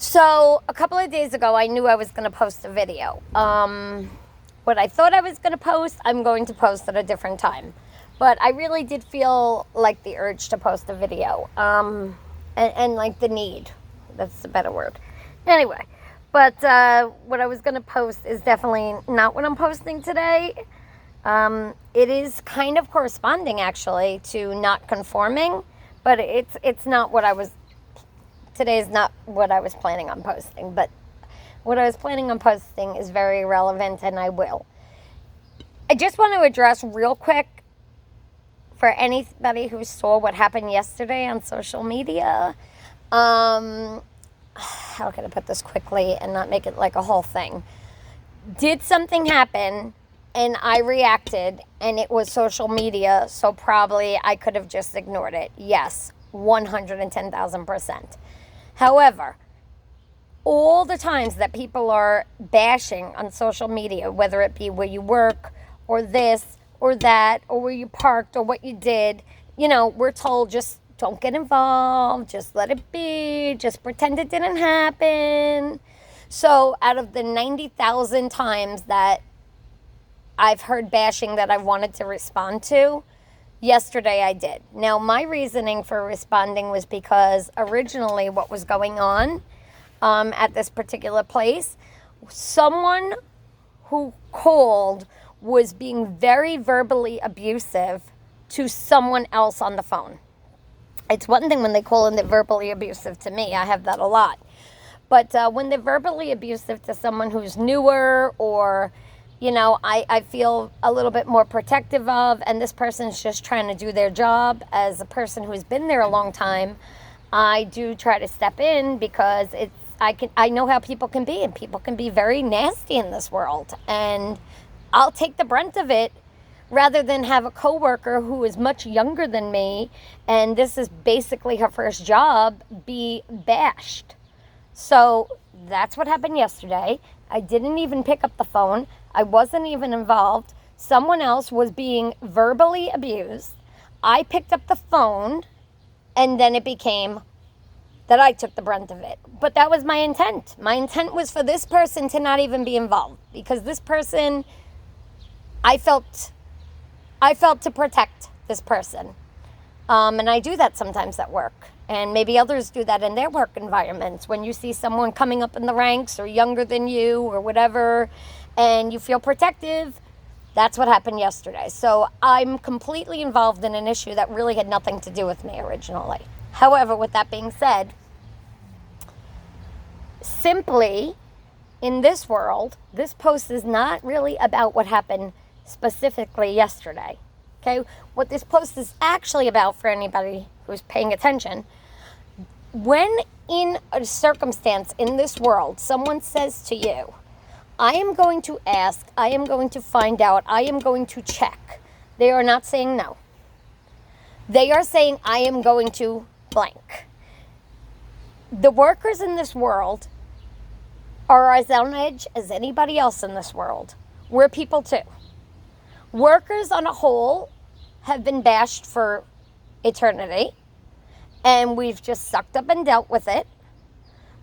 So a couple of days ago, I knew I was going to post a video. What I thought I was going to post, I'm going to post at a different time. But I really did feel like the urge to post a video, and like the need. That's a better word. Anyway, but what I was going to post is definitely not what I'm posting today. It is kind of corresponding, actually, to not conforming, but it's not what I was. Today is not what I was planning on posting, but what I was planning on posting is very relevant, and I will. I just want to address real quick for anybody who saw what happened yesterday on social media. How can I put this quickly and not make it like a whole thing? Did something happen and I reacted and it was social media, so probably I could have just ignored it? Yes, 110,000%. However, all the times that people are bashing on social media, whether it be where you work or this or that or where you parked or what you did, we're told just don't get involved, just let it be, just pretend it didn't happen. So out of the 90,000 times that I've heard bashing that I wanted to respond to, yesterday I did. Now, my reasoning for responding was because originally what was going on at this particular place, someone who called was being very verbally abusive to someone else on the phone. It's one thing when they call and they're verbally abusive to me. I have that a lot. But when they're verbally abusive to someone who's newer or I feel a little bit more protective of, and this person's just trying to do their job as a person who's been there a long time, I do try to step in because I know how people can be, and people can be very nasty in this world, and I'll take the brunt of it rather than have a coworker who is much younger than me, and this is basically her first job, be bashed. So that's what happened yesterday. I didn't even pick up the phone. I wasn't even involved. Someone else was being verbally abused. I picked up the phone, and then it became that I took the brunt of it. But that was my intent. My intent was for this person to not even be involved, because this person, I felt to protect this person. And I do that sometimes at work. And maybe others do that in their work environments. When you see someone coming up in the ranks or younger than you or whatever, and you feel protective, that's what happened yesterday. So I'm completely involved in an issue that really had nothing to do with me originally. However, with that being said, simply in this world, this post is not really about what happened specifically yesterday. Okay, what this post is actually about, for anybody who's paying attention, when in a circumstance in this world, someone says to you, I am going to ask, I am going to find out, I am going to check. They are not saying no. They are saying, I am going to blank. The workers in this world are as on edge as anybody else in this world. We're people too. Workers on a whole have been bashed for eternity, and we've just sucked up and dealt with it.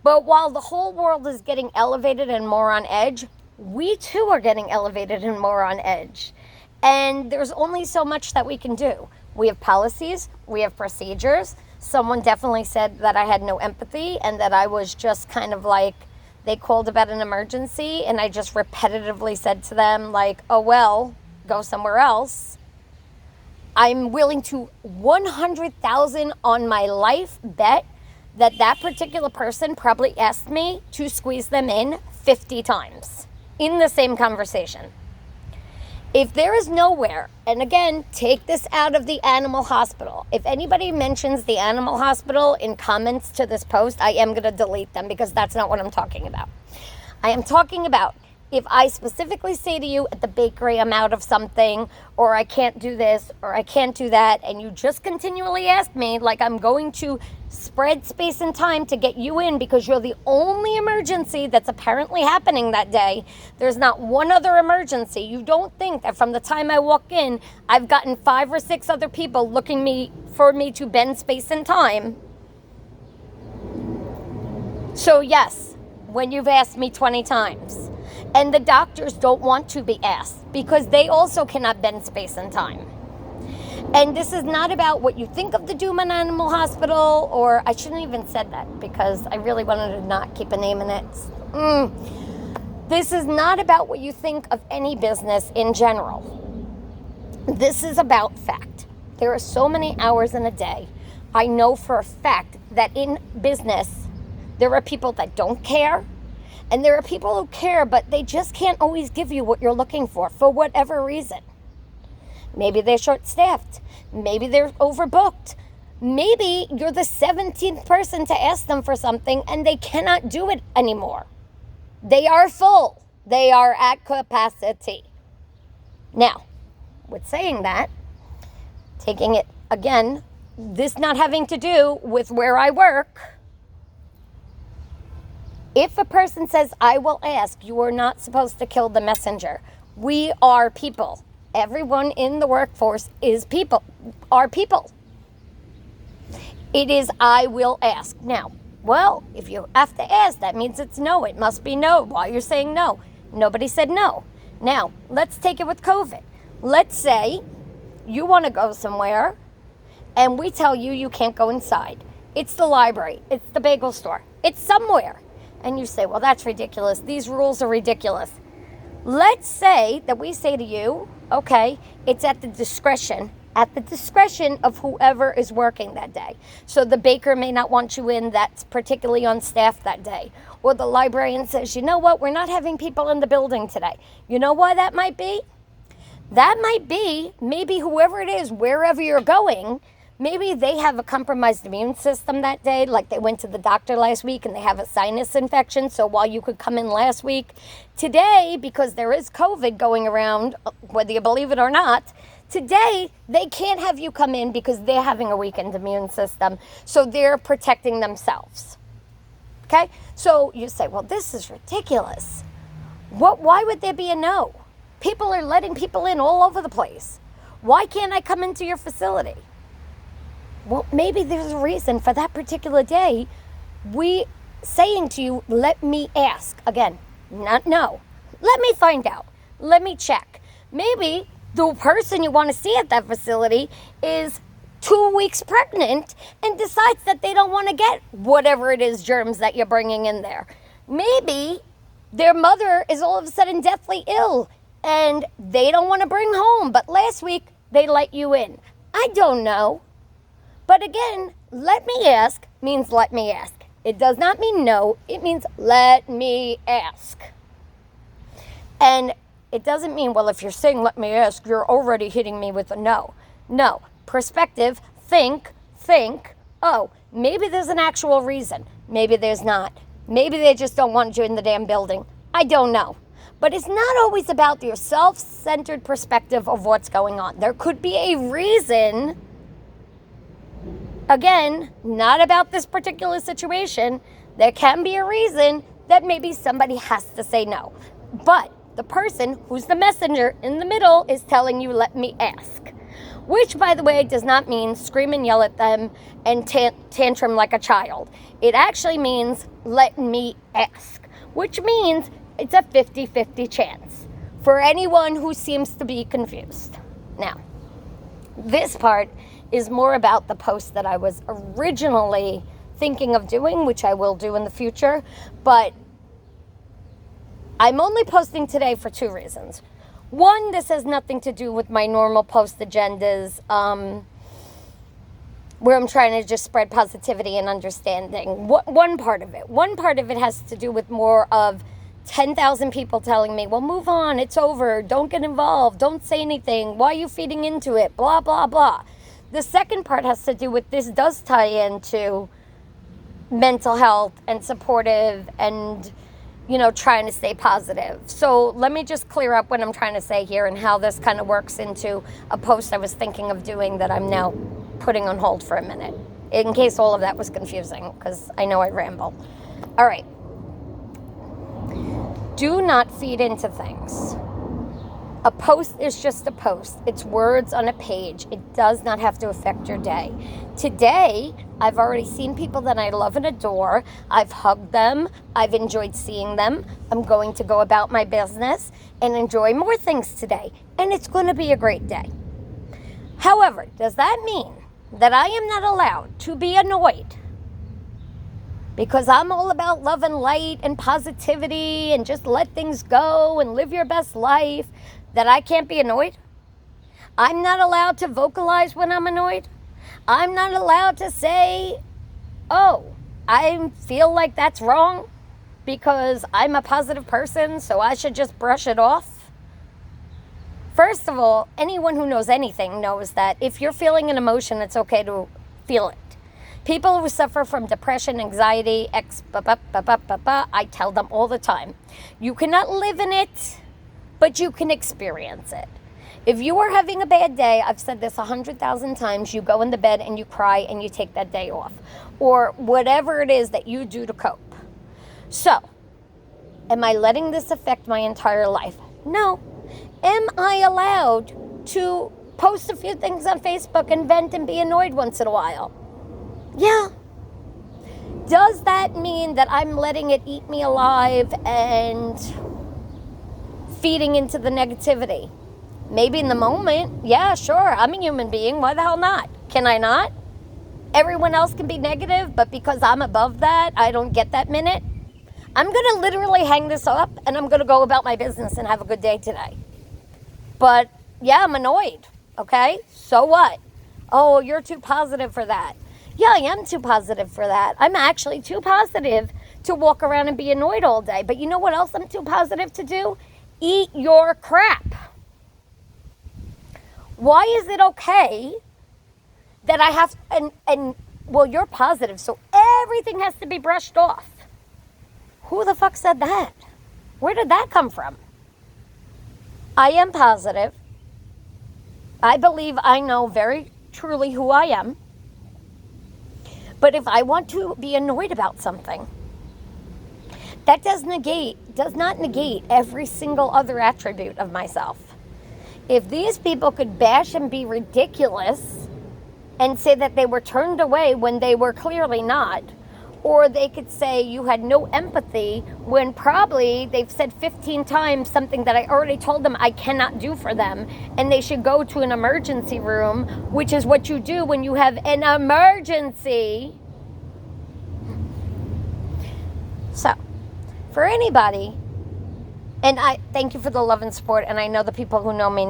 But while the whole world is getting elevated and more on edge, we too are getting elevated and more on edge. And there's only so much that we can do. We have policies, we have procedures. Someone definitely said that I had no empathy and that I was just kind of like, they called about an emergency, and I just repetitively said to them like, oh well, go somewhere else. I'm willing to 100,000 on my life bet that particular person probably asked me to squeeze them in 50 times in the same conversation. If there is nowhere, and again, take this out of the animal hospital. If anybody mentions the animal hospital in comments to this post, I am going to delete them, because that's not what I'm talking about. I am talking about if I specifically say to you at the bakery, I'm out of something, or I can't do this, or I can't do that, and you just continually ask me like I'm going to spread space and time to get you in because you're the only emergency that's apparently happening that day. There's not one other emergency. You don't think that from the time I walk in, I've gotten 5 or 6 other people looking for me to bend space and time. So yes, when you've asked me 20 times, and the doctors don't want to be asked because they also cannot bend space and time. And this is not about what you think of the Doom Animal Hospital, or I shouldn't even said that because I really wanted to not keep a name in it. This is not about what you think of any business in general. This is about fact. There are so many hours in a day. I know for a fact that in business, there are people that don't care, and there are people who care, but they just can't always give you what you're looking for whatever reason. Maybe they're short-staffed. Maybe they're overbooked. Maybe you're the 17th person to ask them for something and they cannot do it anymore. They are full. They are at capacity. Now, with saying that, taking it again, this not having to do with where I work, if a person says, I will ask, you are not supposed to kill the messenger. We are people. Everyone in the workforce is people, are people. It is, I will ask. Now, well, if you have to ask, that means it's no. It must be no. Why you're saying no? Nobody said no. Now, let's take it with COVID. Let's say you want to go somewhere and we tell you you can't go inside. It's the library. It's the bagel store. It's somewhere. And you say, well, that's ridiculous. These rules are ridiculous. Let's say that we say to you, okay, it's at the discretion of whoever is working that day. So the baker may not want you in that's particularly on staff that day. Or the librarian says, you know what, we're not having people in the building today. You know why that might be? That might be maybe whoever it is, wherever you're going, maybe they have a compromised immune system that day, like they went to the doctor last week and they have a sinus infection. So while you could come in last week, today, because there is COVID going around, whether you believe it or not, today they can't have you come in because they're having a weakened immune system. So they're protecting themselves. Okay? So you say, well, this is ridiculous. Why would there be a no? People are letting people in all over the place. Why can't I come into your facility? Well, maybe there's a reason for that particular day. We saying to you, let me ask. Again, not no. Let me find out. Let me check. Maybe the person you want to see at that facility is 2 weeks pregnant and decides that they don't want to get whatever it is, germs that you're bringing in there. Maybe their mother is all of a sudden deathly ill and they don't want to bring home, but last week they let you in. I don't know. But again, let me ask means let me ask. It does not mean no. It means let me ask. And it doesn't mean, well, if you're saying let me ask, you're already hitting me with a no. No. Perspective, think, oh, maybe there's an actual reason. Maybe there's not. Maybe they just don't want you in the damn building. I don't know. But it's not always about your self-centered perspective of what's going on. There could be a reason. Again, not about this particular situation. There can be a reason that maybe somebody has to say no. But the person who's the messenger in the middle is telling you, let me ask. Which, by the way, does not mean scream and yell at them and tantrum like a child. It actually means let me ask. Which means it's a 50-50 chance for anyone who seems to be confused. Now, this part is more about the post that I was originally thinking of doing, which I will do in the future, but I'm only posting today for 2 reasons. One, this has nothing to do with my normal post agendas, where I'm trying to just spread positivity and understanding. One part of it has to do with more of 10,000 people telling me, well, move on, it's over, don't get involved, don't say anything, why are you feeding into it, blah, blah, blah. The second part has to do with, this does tie into mental health and supportive and, trying to stay positive. So let me just clear up what I'm trying to say here and how this kind of works into a post I was thinking of doing that I'm now putting on hold for a minute, in case all of that was confusing, because I know I ramble. All right. Do not feed into things. A post is just a post. It's words on a page. It does not have to affect your day. Today, I've already seen people that I love and adore. I've hugged them. I've enjoyed seeing them. I'm going to go about my business and enjoy more things today. And it's going to be a great day. However, does that mean that I am not allowed to be annoyed? Because I'm all about love and light and positivity and just let things go and live your best life, that I can't be annoyed? I'm not allowed to vocalize when I'm annoyed? I'm not allowed to say, oh, I feel like that's wrong because I'm a positive person, so I should just brush it off? First of all, anyone who knows anything knows that if you're feeling an emotion, it's okay to feel it. People who suffer from depression, anxiety, I tell them all the time, you cannot live in it, but you can experience it. If you are having a bad day, I've said this 100,000 times, you go into bed and you cry and you take that day off. Or whatever it is that you do to cope. So, am I letting this affect my entire life? No. Am I allowed to post a few things on Facebook and vent and be annoyed once in a while? Yeah. Does that mean that I'm letting it eat me alive and feeding into the negativity? Maybe in the moment. Yeah, sure. I'm a human being. Why the hell not? Can I not? Everyone else can be negative, but because I'm above that, I don't get that minute. I'm going to literally hang this up and I'm going to go about my business and have a good day today. But yeah, I'm annoyed. Okay? So what? Oh, you're too positive for that. Yeah, I am too positive for that. I'm actually too positive to walk around and be annoyed all day. But you know what else I'm too positive to do? Eat your crap. Why is it okay that I have, well, you're positive, so everything has to be brushed off? Who the fuck said that? Where did that come from? I am positive. I believe I know very truly who I am. But if I want to be annoyed about something, that does not negate every single other attribute of myself. If these people could bash and be ridiculous and say that they were turned away when they were clearly not, or they could say you had no empathy when probably they've said 15 times something that I already told them I cannot do for them, and they should go to an emergency room, which is what you do when you have an emergency. So, for anybody, and I thank you for the love and support, and I know the people who know me,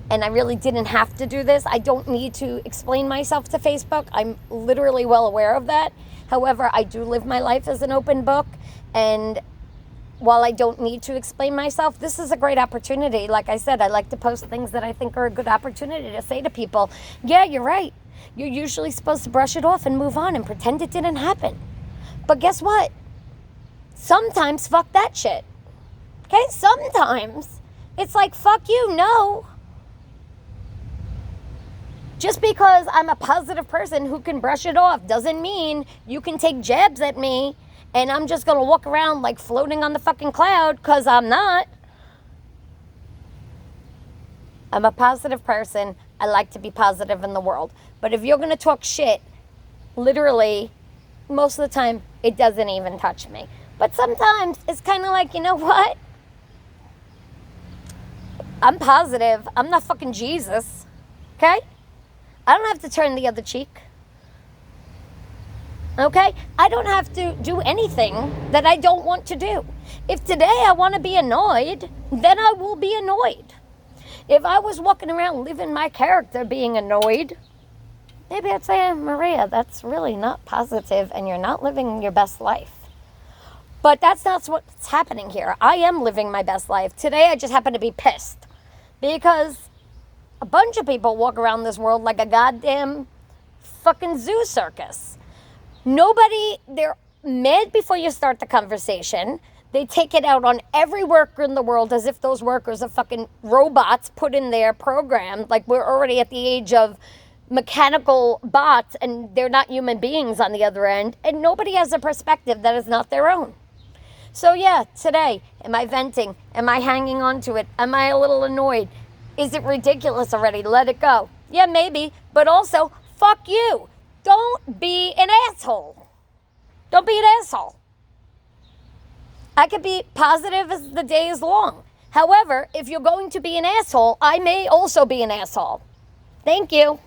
and I really didn't have to do this. I don't need to explain myself to Facebook. I'm literally well aware of that. However, I do live my life as an open book, and while I don't need to explain myself, this is a great opportunity. Like I said, I like to post things that I think are a good opportunity to say to people, yeah, you're right. You're usually supposed to brush it off and move on and pretend it didn't happen. But guess what? Sometimes fuck that shit. Okay? Sometimes it's like, fuck you, no. Just because I'm a positive person who can brush it off doesn't mean you can take jabs at me and I'm just going to walk around like floating on the fucking cloud, because I'm not. I'm a positive person. I like to be positive in the world. But if you're going to talk shit, literally, most of the time, it doesn't even touch me. But sometimes it's kind of like, you know what? I'm positive. I'm not fucking Jesus. Okay? I don't have to turn the other cheek. Okay? I don't have to do anything that I don't want to do. If today I want to be annoyed, then I will be annoyed. If I was walking around living my character being annoyed, maybe I'd say, Maria, that's really not positive and you're not living your best life. But that's not what's happening here. I am living my best life. Today I just happen to be pissed because a bunch of people walk around this world like a goddamn fucking zoo circus. They're mad before you start the conversation. They take it out on every worker in the world as if those workers are fucking robots put in there, programmed. Like we're already at the age of mechanical bots and they're not human beings on the other end. And nobody has a perspective that is not their own. So, yeah, today, am I venting? Am I hanging on to it? Am I a little annoyed? Is it ridiculous already? Let it go. Yeah, maybe. But also, fuck you. Don't be an asshole. Don't be an asshole. I could be positive as the day is long. However, if you're going to be an asshole, I may also be an asshole. Thank you.